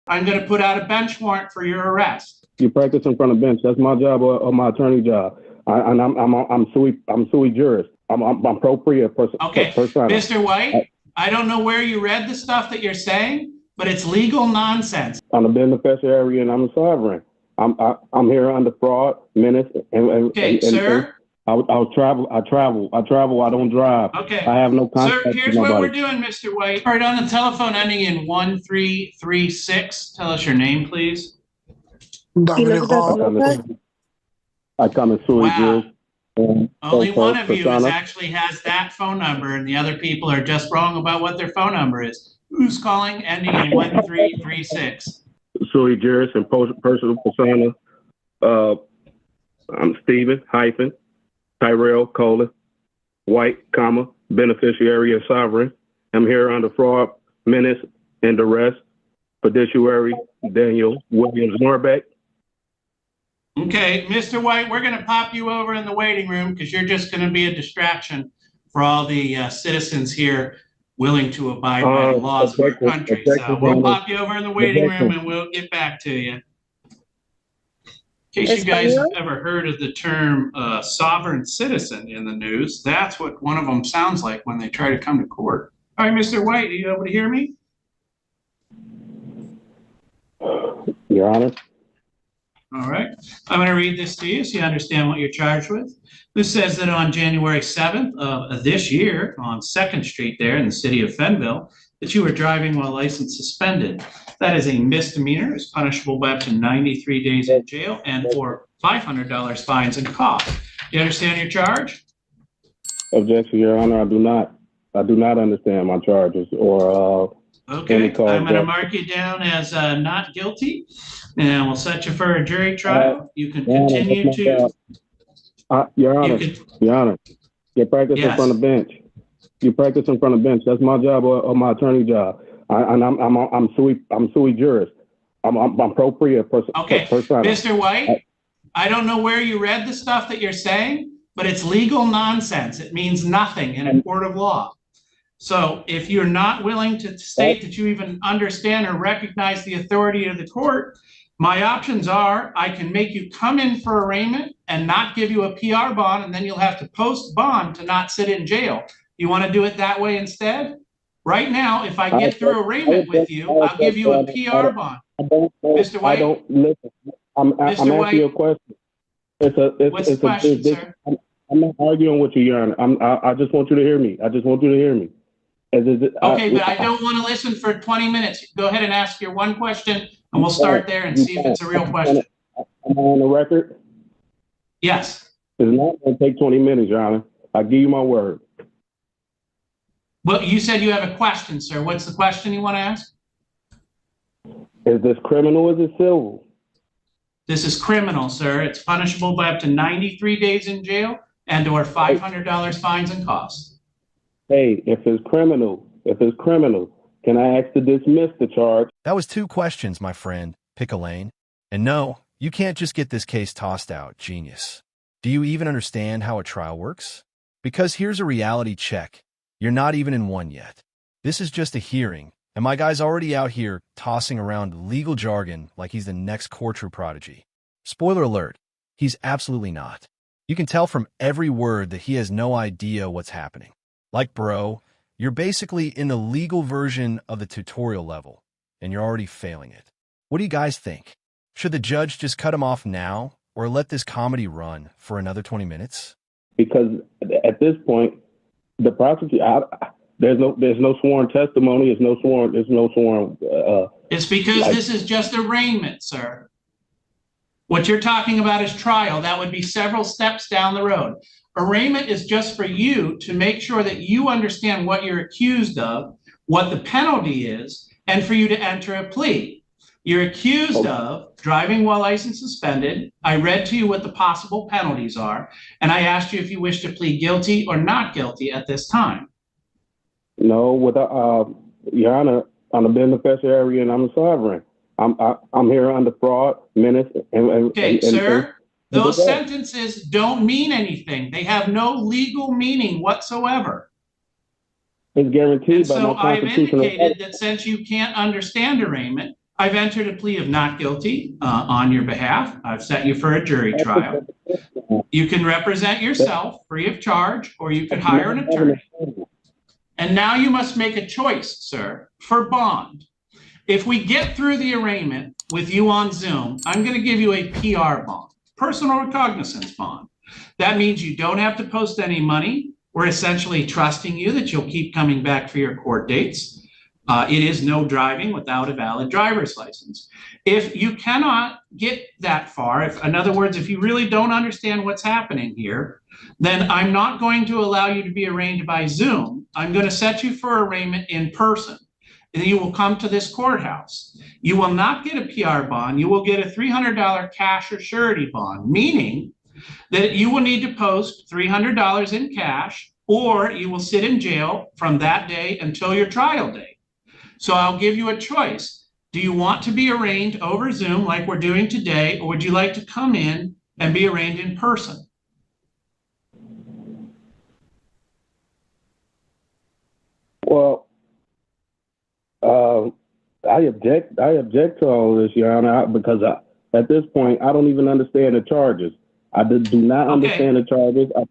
I'm going to put out a bench warrant for your arrest. You practice in front of bench. That's my job or my attorney job. I'm sui juris. I'm pro pria. Okay, Mr. White, I don't know where you read the stuff that you're saying, but it's legal nonsense. I'm a beneficiary and I'm a sovereign. I'm here under fraud, menace, and sir. I'll travel. I don't drive. Okay. I have no contact. Sir, here's what we're doing, Mr. White. All right, on the telephone ending in 1336. Tell us your name, please. I come in sui juris. Only one of you actually has that phone number, and the other people are just wrong about what their phone number is. Who's calling ending in 1336? Sui juris and personal persona. I'm Stephen Tyrell White, beneficiary and sovereign. I'm here under fraud, menace, and duress. Fiduciary Daniel Williams Norbeck. Okay, Mr. White, we're going to pop you over in the waiting room because you're just going to be a distraction for all the citizens here willing to abide by the laws of our country. So we'll pop you over in the waiting room and we'll get back to you. In case you guys have ever heard of the term sovereign citizen in the news, that's what one of them sounds like when they try to come to court. All right, Mr. White, are you able to hear me? Your Honor. All right. I'm going to read this to you so you understand what you're charged with. This says that on January 7th of this year on 2nd Street there in the city of Fenville, that you were driving while license suspended. That is a misdemeanor. It's punishable by up to 93 days in jail and or $500 fines and costs. You understand your charge? Objection, Your Honor. I do not understand my charges or okay. I'm going to mark you down as not guilty, and we'll set you for a jury trial. You can continue to. Your Honor. Your Honor. You practice in front of bench. You practice in front of bench. That's my job or my attorney job. I'm sui juris. I'm pro pria. Okay, Mr. White, I don't know where you read the stuff that you're saying, but it's legal nonsense. It means nothing in a court of law. So if you're not willing to state that you even understand or recognize the authority of the court, my options are I can make you come in for arraignment and not give you a PR bond, and then you'll have to post bond to not sit in jail. You want to do it that way instead? Right now, if I get through arraignment with you, I'll give you a PR bond. Mr. White? I don't listen. I'm asking you a question. What's the question, sir? I'm not arguing with you, Your Honor. I just want you to hear me. Okay, but I don't want to listen for 20 minutes. Go ahead and ask your one question, and we'll start there and see if it's a real question. Am I on the record? Yes. It's not going to take 20 minutes, Your Honor. I give you my word. Well, you said you have a question, sir. What's the question you want to ask? Is this criminal or is it civil? This is criminal, sir. It's punishable by up to 93 days in jail and or $500 fines and costs. Hey, if it's criminal, can I ask to dismiss the charge? That was 2 questions, my friend. Pick a lane. And no, you can't just get this case tossed out, genius. Do you even understand how a trial works? Because here's a reality check. You're not even in one yet. This is just a hearing, and my guy's already out here tossing around legal jargon like he's the next courtroom prodigy. Spoiler alert, he's absolutely not. You can tell from every word that he has no idea what's happening. Like, bro, you're basically in the legal version of the tutorial level, and you're already failing it. What do you guys think? Should the judge just cut him off now, or let this comedy run for another 20 minutes? Because at this point, the prosecutor, there's no sworn testimony. There's no sworn. It's because this is just arraignment, sir. What you're talking about is trial. That would be several steps down the road. Arraignment is just for you to make sure that you understand what you're accused of, what the penalty is, and for you to enter a plea. You're accused of driving while license suspended. I read to you what the possible penalties are, and I asked you if you wish to plead guilty or not guilty at this time. No, Your Honor, I'm a beneficiary and I'm a sovereign. I'm here under fraud, menace, okay, sir. Those sentences don't mean anything. They have no legal meaning whatsoever. It's guaranteed by my constitutional. So I've indicated right. that since you can't understand arraignment, I've entered a plea of not guilty on your behalf. I've set you for a jury trial. You can represent yourself free of charge, or you could hire an attorney. And now you must make a choice, sir, for bond. If we get through the arraignment with you on Zoom, I'm going to give you a PR bond, personal recognizance bond. That means you don't have to post any money. We're essentially trusting you that you'll keep coming back for your court dates. It is no driving without a valid driver's license. If you cannot get that far, in other words, if you really don't understand what's happening here, then I'm not going to allow you to be arraigned by Zoom. I'm going to set you for arraignment in person. And you will come to this courthouse. You will not get a PR bond. You will get a $300 cash or surety bond, meaning that you will need to post $300 in cash, or you will sit in jail from that day until your trial date. So I'll give you a choice. Do you want to be arraigned over Zoom like we're doing today, or would you like to come in and be arraigned in person? Well, I object to all of this, Your Honor, because at this point, I don't even understand the charges. I do not understand the charges. I'm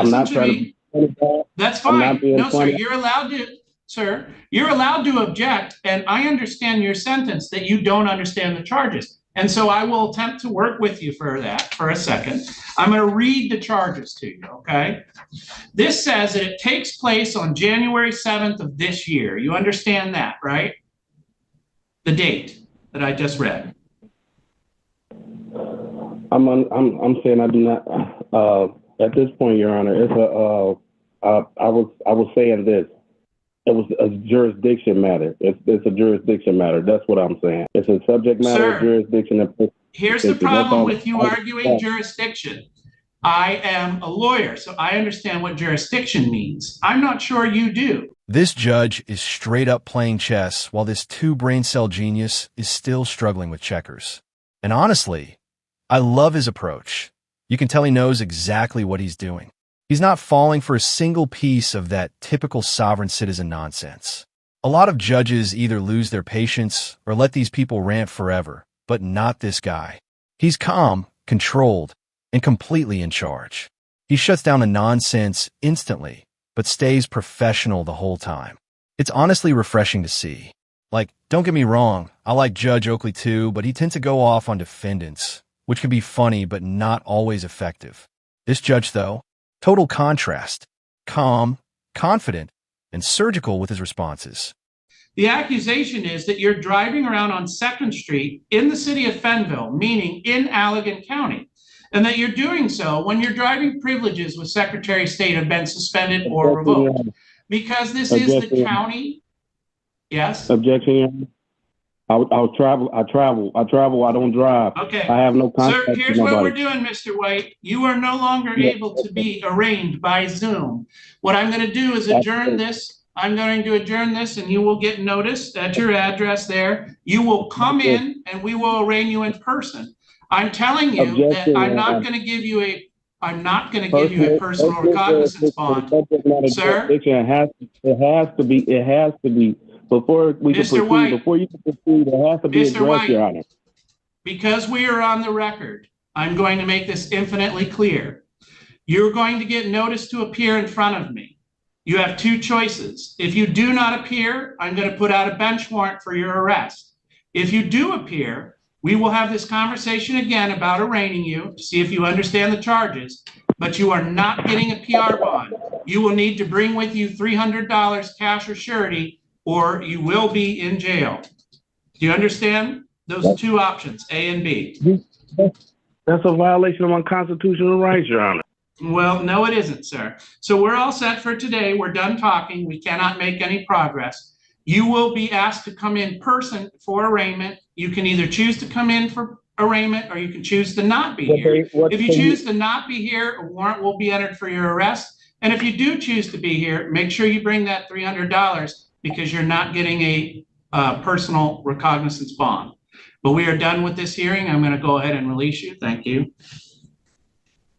not trying to. That's fine. No, sir, you're allowed to. Sir, you're allowed to object, and I understand your sentence that you don't understand the charges. And so I will attempt to work with you for that for a second. I'm going to read the charges to you, okay? This says that it takes place on January 7th of this year. You understand that, right? The date that I just read. I'm saying I do not. At this point, Your Honor, it's I was saying this. It was a jurisdiction matter. It's a jurisdiction matter. That's what I'm saying. It's a subject matter, jurisdiction. Here's the problem with you arguing jurisdiction. I am a lawyer, so I understand what jurisdiction means. I'm not sure you do. This judge is straight up playing chess while this two-brain cell genius is still struggling with checkers. And honestly, I love his approach. You can tell he knows exactly what he's doing. He's not falling for a single piece of that typical sovereign citizen nonsense. A lot of judges either lose their patience or let these people rant forever, but not this guy. He's calm, controlled, and completely in charge. He shuts down the nonsense instantly, but stays professional the whole time. It's honestly refreshing to see. Like, don't get me wrong, I like Judge Oakley too, but he tends to go off on defendants, which can be funny but not always effective. This judge, though, total contrast, calm, confident, and surgical with his responses. The accusation is that you're driving around on 2nd Street in the city of Fenville, meaning in Allegan County, and that you're doing so when your driving privileges with Secretary of State have been suspended or revoked. Because this is the county. Yes? Objection. I travel. I don't drive. Okay. I have no contact. Sir, here's what we're doing, Mr. White. You are no longer able to be arraigned by Zoom. What I'm going to do is adjourn this. I'm going to adjourn this, and you will get notice at your address there. You will come in, and we will arraign you in person. I'm telling you that I'm not going to give you a personal recognizance bond, sir. It has to be. Before we can proceed, before you can proceed, it has to be addressed, Your Honor. Because we are on the record, I'm going to make this infinitely clear. You're going to get notice to appear in front of me. You have two choices. If you do not appear, I'm going to put out a bench warrant for your arrest. If you do appear, we will have this conversation again about arraigning you to see if you understand the charges, but you are not getting a PR bond. You will need to bring with you $300 cash or surety, or you will be in jail. Do you understand? Those are two options, A and B. That's a violation of my constitutional rights, Your Honor. Well, no, it isn't, sir. So we're all set for today. We're done talking. We cannot make any progress. You will be asked to come in person for arraignment. You can either choose to come in for arraignment or you can choose to not be here. If you choose to not be here, a warrant will be entered for your arrest. And if you do choose to be here, make sure you bring that $300 because you're not getting a personal recognizance bond. But we are done with this hearing. I'm going to go ahead and release you. Thank you.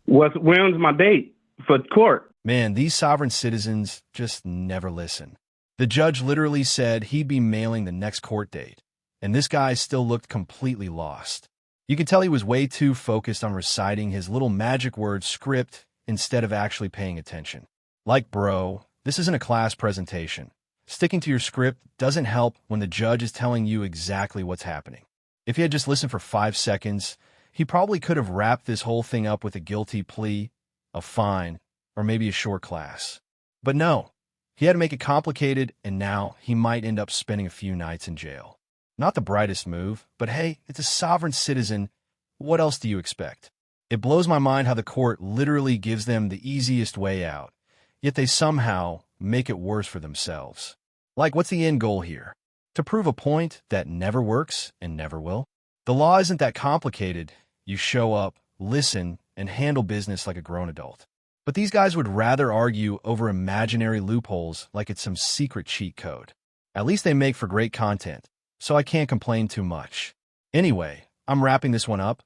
When's my date for court? Man, these sovereign citizens just never listen. The judge literally said he'd be mailing the next court date. and this guy still looked completely lost. You could tell he was way too focused on reciting his little magic word script instead of actually paying attention. Like, bro, this isn't a class presentation. Sticking to your script doesn't help when the judge is telling you exactly what's happening. If he had just listened for 5 seconds, he probably could have wrapped this whole thing up with a guilty plea, a fine, or maybe a short class. But no, he had to make it complicated, and now he might end up spending a few nights in jail. Not the brightest move, but hey, it's a sovereign citizen. What else do you expect? It blows my mind how the court literally gives them the easiest way out, yet they somehow make it worse for themselves. Like, what's the end goal here? To prove a point that never works and never will? The law isn't that complicated. You show up, listen, and handle business like a grown adult. But these guys would rather argue over imaginary loopholes like it's some secret cheat code. At least they make for great content, so I can't complain too much. Anyway, I'm wrapping this one up.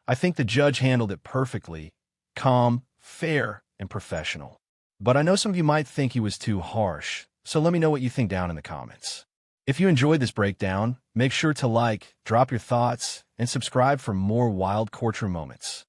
I think the judge handled it perfectly, calm, fair, and professional. But I know some of you might think he was too harsh, so let me know what you think down in the comments. If you enjoyed this breakdown, make sure to like, drop your thoughts, and subscribe for more wild courtroom moments.